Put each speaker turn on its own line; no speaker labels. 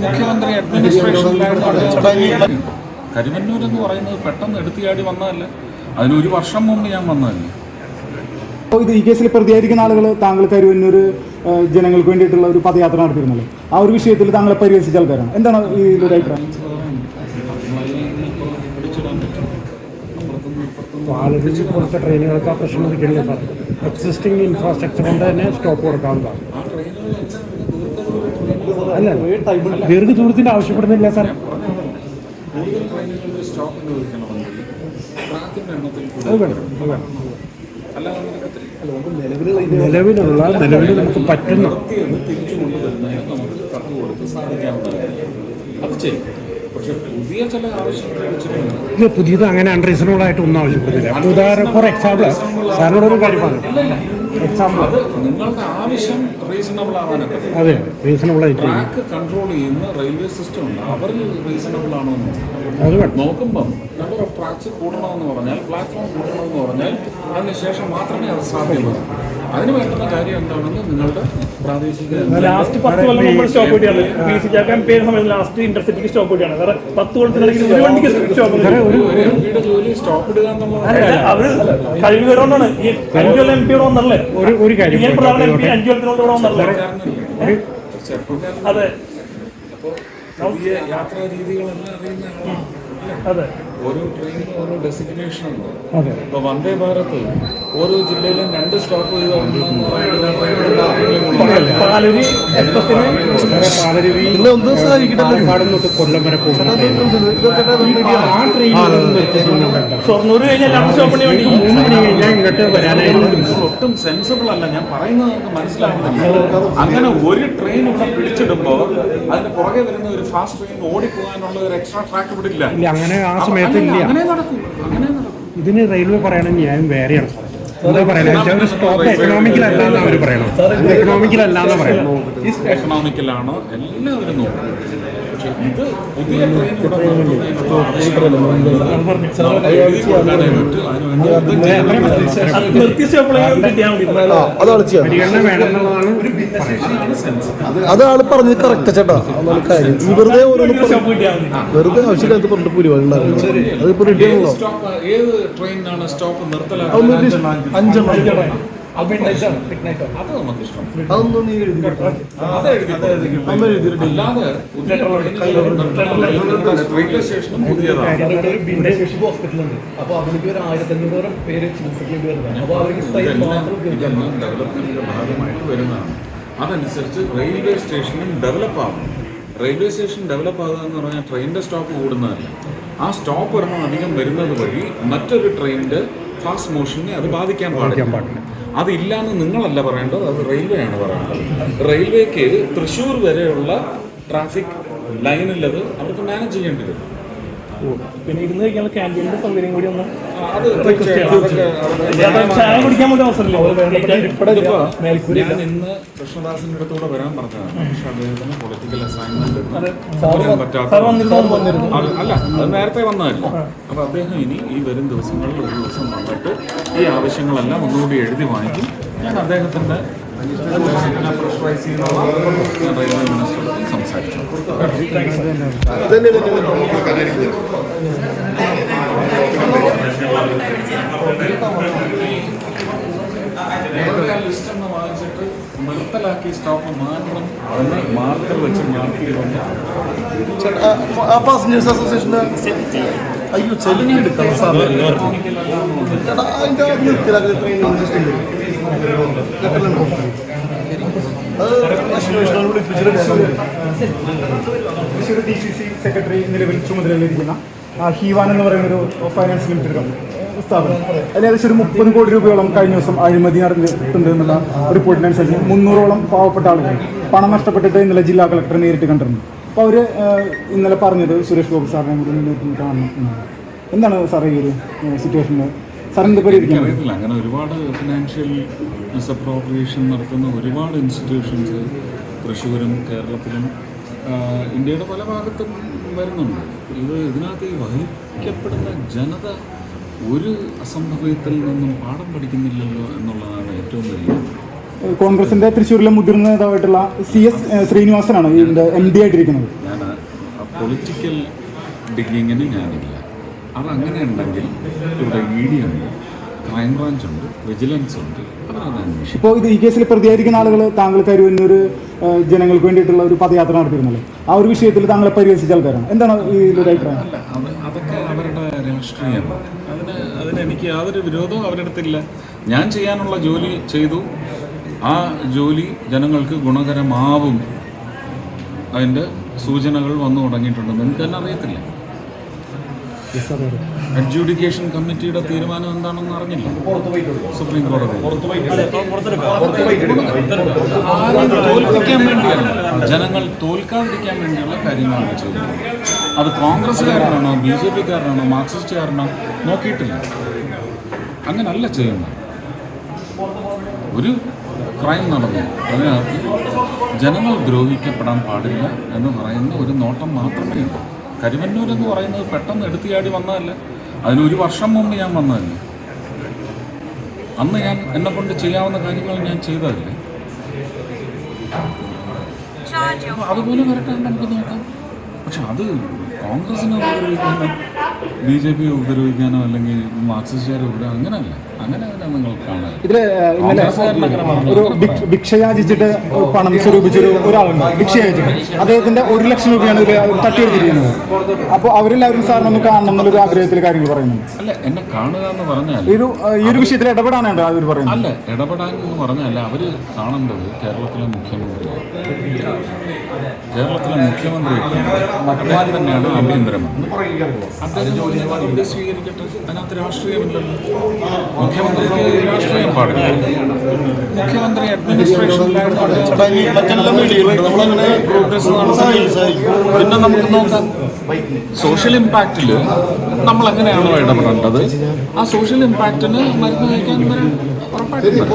മുഖ്യമന്ത്രി അഡ്മിനിസ്ട്രേഷനിലായിരുന്നു. കരിമന്നൂർ എന്ന് പറയുന്നത് പെട്ടെന്ന് എടുത്തിയാടി വന്നതല്ല, അതിനൊരു വർഷം മുമ്പ് ഞാൻ വന്നതല്ലേ.
അപ്പോൾ ഇത് ഈ കേസിൽ പ്രതിയായിരിക്കുന്ന ആളുകൾ താങ്കൾ കരുവന്നൂർ ജനങ്ങൾക്ക് വേണ്ടിയിട്ടുള്ള ഒരു പദയാത്ര നടത്തിയിരുന്നല്ലോ, ആ ഒരു വിഷയത്തിൽ താങ്കളെ പരിഹസിച്ച ആൾക്കാരാണ്. എന്താണ് ഇതിലൊരു അഭിപ്രായം?
പാലരുവി പോലത്തെ ട്രെയിനുകൾക്ക് ആ പ്രശ്നം ഒരിക്കലും സാർ എക്സിസ്റ്റിംഗ് ഇൻഫ്രാസ്ട്രക്ചർ കൊണ്ട് തന്നെ സ്റ്റോപ്പ് കൊടുക്കാവുന്നതാണ്. അല്ല, ദീർഘദൂരത്തിൻ്റെ ആവശ്യപ്പെടുന്നില്ല സാർ. നിലവിൽ നമുക്ക് പറ്റുന്ന പുതിയത് അങ്ങനെ അൺറീസണബിൾ ആയിട്ട് ഒന്നും ആവശ്യപ്പെടുന്നില്ല. ഉദാഹരണം ഫോർ എക്സാമ്പിൾ സാറിനോടൊരു കാര്യം പറഞ്ഞു. എക്സാമ്പിൾ
നിങ്ങളുടെ ആവശ്യം റീസണബിൾ ആവാനൊക്കെ
അതെ റീസണബിൾ ആയിട്ട്
ട്രാക്ക് കൺട്രോൾ ചെയ്യുന്ന റെയിൽവേ സിസ്റ്റം ഉണ്ട്, അവർ റീസണബിൾ ആണോ
അത്
നോക്കുമ്പം നമ്പർ ഓഫ് ട്രാക്സ് കൂട്ടണമെന്ന് പറഞ്ഞാൽ, പ്ലാറ്റ്ഫോം കൂട്ടണമെന്ന് പറഞ്ഞാൽ അതിനുശേഷം മാത്രമേ അത് സാധ്യമാകൂ. അതിന് വേണ്ടുന്ന കാര്യം എന്താണെന്ന് നിങ്ങളുടെ പ്രാദേശിക
ലാസ്റ്റ് 10 കൊല്ലം നമ്മൾ സ്റ്റോപ്പ് കിട്ടിയാണ്. പേര് സമയത്ത് ലാസ്റ്റ് ഇന്റർസിറ്റിക്ക് സ്റ്റോപ്പ് കിട്ടിയാണ്. വേറെ 10 കൊല്ലത്തിനിടയിൽ ഒരു വണ്ടിക്ക് സ്റ്റോപ്പ്
എംപിയുടെ ജോലി സ്റ്റോപ്പ് ഇടുക എന്നുള്ളത്
അവര് കഴിവുകൊണ്ടാണ്. ഈ 5 കൊല്ലം എം പിയോട് വന്നല്ലേ
ഒരു കാര്യം
5 കൊല്ലത്തിനോട് വന്നല്ലേ. അതെ,
പുതിയ യാത്രാ രീതികളെല്ലാം അറിയുന്ന
അതെ.
ഓരോ ട്രെയിനിനും ഓരോ ഡെസിഗ്നേഷൻ ഉണ്ട്. ഇപ്പോൾ വന്ദേ ഭാരത് ഓരോ ജില്ലയിലും 2 സ്റ്റോപ്പ് ചെയ്ത്
പാലരുവി എക്സ്പ്രസിന്
കൊല്ലം വരെ പോകുന്നത്
ഷൊർണൂർ കഴിഞ്ഞാൽ 2 സ്റ്റോപ്പിന് വേണ്ടി
3 മണി കഴിഞ്ഞാൽ ഇങ്ങോട്ട് വരാനായിട്ട്
ഒട്ടും സെൻസിബിൾ അല്ല. ഞാൻ പറയുന്നത് നമുക്ക് മനസ്സിലാവുന്നില്ല. അങ്ങനെ ഒരു ട്രെയിൻ ഇവിടെ പിടിച്ചിടുമ്പോൾ അതിന് പുറകെ വരുന്ന ഒരു ഫാസ്റ്റ് ട്രെയിൻ ഓടിപ്പോകാനുള്ള ഒരു എക്സ്ട്രാ ട്രാക്ക് ഇവിടെ ഇല്ല.
അങ്ങനെ ആ സമയത്ത്
അങ്ങനെ നടക്കും.
ഇതിന് റെയിൽവേ പറയണ ഞാൻ വേറെയാണ് സാർ. എന്താ പറയുന്നത് സ്റ്റോപ്പ് എക്കണോമിക്കൽ അല്ലാന്ന് അവർ പറയണം. എക്കണോമിക്കൽ അല്ലാന്ന് പറയണം.
എക്കണോമിക്കലാണോ എല്ലാവരും നോക്കും. പക്ഷെ ഇത് പുതിയ
അതാണ് പറഞ്ഞത് കറക്റ്റ് ചേട്ടാ. വെറുതെ വെറുതെ ആവശ്യമില്ലാത്ത പറഞ്ഞിട്ട് പുലിവാൻ അതിപ്പോ റെഡി ആണല്ലോ.
ഏത് ട്രെയിനാണ് സ്റ്റോപ്പ് നിർത്തലാക്കുന്നത്?
അതൊന്നും നീ
അല്ലാതെ റെയിൽവേ സ്റ്റേഷനും പുതിയതാണ്. ഡെവലപ്മെന്റിന്റെ ഭാഗമായിട്ട് വരുന്നതാണ്. അതനുസരിച്ച് റെയിൽവേ സ്റ്റേഷനും ഡെവലപ്പ് ആകും. റെയിൽവേ സ്റ്റേഷൻ ഡെവലപ്പ് ആകുക എന്ന് പറഞ്ഞാൽ ട്രെയിനിന്റെ സ്റ്റോപ്പ് കൂടുന്നതല്ല. ആ സ്റ്റോപ്പ് ഒരെണ്ണം അധികം വരുന്നത് വഴി മറ്റൊരു ട്രെയിനിന്റെ ഫാസ്റ്റ് മോഷനെ അത് ബാധിക്കാൻ പാടില്ല. അതില്ലാന്ന് നിങ്ങളല്ല പറയേണ്ടത്, അത് റെയിൽവേ ആണ് പറയേണ്ടത്. റെയിൽവേക്ക് തൃശ്ശൂർ വരെയുള്ള ട്രാഫിക് ലൈനിൽ അത് അവർക്ക് മാനേജ് ചെയ്യേണ്ടി വരും.
പിന്നെ ഇരുന്ന് കഴിഞ്ഞാൽ ക്യാൻറ്റീനിന്റെ സൗകര്യം കൂടി ഒന്ന്
അത്
ചായ കുടിക്കാൻ വേണ്ടി അവസരമില്ല.
ഞാൻ ഇന്ന് കൃഷ്ണദാസിന്റെ അടുത്തൂടെ വരാൻ പറഞ്ഞതാണ്. പക്ഷെ അദ്ദേഹത്തിന് പൊളിറ്റിക്കൽ അസൈൻമെന്റ് അല്ല, അത് നേരത്തെ വന്നതല്ല. അപ്പൊ അദ്ദേഹം ഇനി ഈ വരും ദിവസങ്ങളിൽ ഒരു ദിവസം വന്നിട്ട് ഈ ആവശ്യങ്ങളെല്ലാം ഒന്നുകൂടി എഴുതി വാങ്ങിക്കും. ഞാൻ അദ്ദേഹത്തിന്റെ പ്രഷറൈസ് ചെയ്യുന്ന റെയിൽവേ മിനിസ്റ്ററോട് സംസാരിച്ചു. ലിസ്റ്റ് ഒന്ന് വാങ്ങിച്ചിട്ട് നിർത്തലാക്കി സ്റ്റോപ്പ് മാറ്റണം എന്ന് മാർക്കർ വെച്ച് മാറ്റിയിട്ടുണ്ട്.
പാസഞ്ചേഴ്സ് അസോസിയേഷന്റെ അയ്യോ ചെലിഞ്ഞെടുക്കാം സാർ.
തൃശ്ശൂർ DCC സെക്രട്ടറി നിലവിൽ ചുമതലയിലിരിക്കുന്ന ഹീവാൻ എന്ന് പറയുന്നൊരു ഫൈനാൻസ് ലിമിറ്റഡ് സ്ഥാപനം അതിൽ ഏകദേശം ഒരു 30 കോടി രൂപയോളം കഴിഞ്ഞ ദിവസം അഴിമതി നടന്നിട്ടുണ്ട് എന്നുള്ള റിപ്പോർട്ടിനനുസരിച്ച് 300ഓളം പാവപ്പെട്ട ആളുകൾ പണം നഷ്ടപ്പെട്ടിട്ട് ഇന്നലെ ജില്ലാ കളക്ടർ നേരിട്ട് കണ്ടിരുന്നു. അപ്പോൾ അവർ ഇന്നലെ പറഞ്ഞത് സുരേഷ് ഗോപി സാറിനെ കൂടി നേരിട്ട് കാണണം എന്നാണ്. എന്താണ് സാറേ ഈ ഒരു സിറ്റുവേഷനിൽ സാറിൻ്റെ പരിഹരിക്കാൻ?
അറിയത്തില്ല. അങ്ങനെ ഒരുപാട് ഫിനാൻഷ്യൽ മിസ്അപ്രോപ്രിയേഷൻ നടത്തുന്ന ഒരുപാട് ഇൻസ്റ്റിറ്റ്യൂഷൻസ് തൃശ്ശൂരും കേരളത്തിലും ഇന്ത്യയുടെ പല ഭാഗത്തും വരുന്നുണ്ട്. ഇതിനകത്ത് ഈ വഹിക്കപ്പെടുന്ന ജനത ഒരു അസംഭവത്തിൽ നിന്നും പാഠം പഠിക്കുന്നില്ലല്ലോ എന്നുള്ളതാണ് ഏറ്റവും വലിയ
കോൺഗ്രസിന്റെ തൃശ്ശൂരിലെ മുതിർന്ന നേതാവായിട്ടുള്ള CS ശ്രീനിവാസനാണ് ഇതിന്റെ MD ആയിട്ടിരിക്കുന്നത്.
ഞാൻ പൊളിറ്റിക്കൽ ഡിഗിങ്ങിന് ഞാനില്ല. അതങ്ങനെ ഉണ്ടെങ്കിൽ ഇവിടെ ED ഉണ്ട്, ക്രൈംബ്രാഞ്ച് ഉണ്ട്, വിജിലൻസ് ഉണ്ട്.
ഇപ്പോൾ ഇത് ഈ കേസിൽ പ്രതിയായിരിക്കുന്ന ആളുകൾ താങ്കൾ കരുവന്നൂര് ജനങ്ങൾക്ക് വേണ്ടിയിട്ടുള്ള ഒരു പദയാത്ര നടത്തിയിരുന്നല്ലോ. ആ ഒരു വിഷയത്തിൽ താങ്കളെ പരിഹസിച്ച ആൾക്കാരാണ്. എന്താണ് ഇതിലൊരു അഭിപ്രായം?
അല്ല, അതൊക്കെ അവരുടെ രാഷ്ട്രീയമാണ്. അതിനെനിക്ക് യാതൊരു വിരോധവും അവരുടെ അടുത്തില്ല. ഞാൻ ചെയ്യാനുള്ള ജോലി ചെയ്തു. ആ ജോലി ജനങ്ങൾക്ക് ഗുണകരമാവും. അതിൻ്റെ സൂചനകൾ വന്നു തുടങ്ങിയിട്ടുണ്ടെന്ന് എനിക്ക് തന്നെ അറിയത്തില്ല. അഡ്ജുഡിക്കേഷൻ കമ്മിറ്റിയുടെ തീരുമാനം എന്താണെന്ന് അറിഞ്ഞില്ല. സുപ്രീം കോടതി തോൽപ്പിക്കാൻ വേണ്ടിയാണ്, ജനങ്ങൾ തോൽക്കാതിരിക്കാൻ വേണ്ടിയുള്ള കാര്യങ്ങളാണ് ചെയ്യുന്നത്. അത് കോൺഗ്രസ്സുകാരനാണോ BJPക്കാരനാണോ മാർക്സിസ്റ്റുകാരനോ നോക്കിയിട്ടില്ല. അങ്ങനല്ല ചെയ്യുന്നത്. ഒരു ക്രൈം നടന്നു, അതിനകത്ത് ജനങ്ങൾ ദ്രോഹിക്കപ്പെടാൻ പാടില്ല എന്ന് പറയുന്ന ഒരു നോട്ടം മാത്രമേ ഉള്ളൂ. കരുവന്നൂർ എന്ന് പറയുന്നത് പെട്ടെന്ന് എടുത്തിയാടി വന്നതല്ല. അതിനൊരു വർഷം മുമ്പ് ഞാൻ വന്നതല്ല. അന്ന് ഞാൻ എന്നെക്കൊണ്ട് ചെയ്യാവുന്ന കാര്യങ്ങൾ ഞാൻ ചെയ്തതല്ലേ. അപ്പോൾ അതുപോലെ വരട്ടെ, നമുക്ക് നോക്കാം. പക്ഷെ അത് കോൺഗ്രസിനെ ഉപദ്രവിക്കാനോ BJP ഉപദ്രവിക്കാനോ അല്ലെങ്കിൽ മാർക്സിസ്റ്റുകാരെ അങ്ങനെയല്ല. അങ്ങനെ നിങ്ങൾ കാണാൻ
ഇതില് ഇന്നലെ ഒരു ഭിക്ഷയാചിച്ചിട്ട് പണം സ്വരൂപിച്ചൊരു ഒരാളുണ്ട്. ഭിക്ഷയാചിച്ചിട്ട് അദ്ദേഹത്തിന്റെ 1 ലക്ഷം രൂപയാണ് തട്ടിയെടുത്തിരിക്കുന്നത്. അപ്പോൾ അവരെല്ലാവരും സാറിനൊന്ന് കാണണം എന്നുള്ളൊരു ആഗ്രഹത്തിൽ കാര്യങ്ങൾ പറയുന്നുണ്ട്.
അല്ല, എന്നെ കാണുക എന്ന് പറഞ്ഞാൽ
ഈ ഒരു വിഷയത്തിൽ ഇടപെടാനാണ് അവർ പറയുന്നത്.
അല്ല, ഇടപെടാൻ എന്ന് പറഞ്ഞല്ല. അവർ കാണേണ്ടത് കേരളത്തിലെ മുഖ്യമന്ത്രിയാണ്. കേരളത്തിലെ മുഖ്യമന്ത്രി അദ്ദേഹം തന്നെയാണ് ആഭ്യന്തരമന്ത്രി. അദ്ദേഹം സ്വീകരിക്കട്ടെ. അതിനകത്ത് രാഷ്ട്രീയമില്ലല്ലോ. മുഖ്യമന്ത്രിക്ക് രാഷ്ട്രീയം പാടില്ല. മുഖ്യമന്ത്രി അഡ്മിനിസ്ട്രേഷനിലായിട്ട് പ്രോഗ്രസ് നടത്തി. പിന്നെ നമുക്ക് നോക്കാം. സോഷ്യൽ ഇമ്പാക്റ്റിൽ നമ്മൾ എങ്ങനെയാണോ ഇടപെടേണ്ടത്, ആ സോഷ്യൽ ഇമ്പാക്റ്റിന് മരുന്ന് കഴിക്കാൻ ഉറപ്പായിട്ടും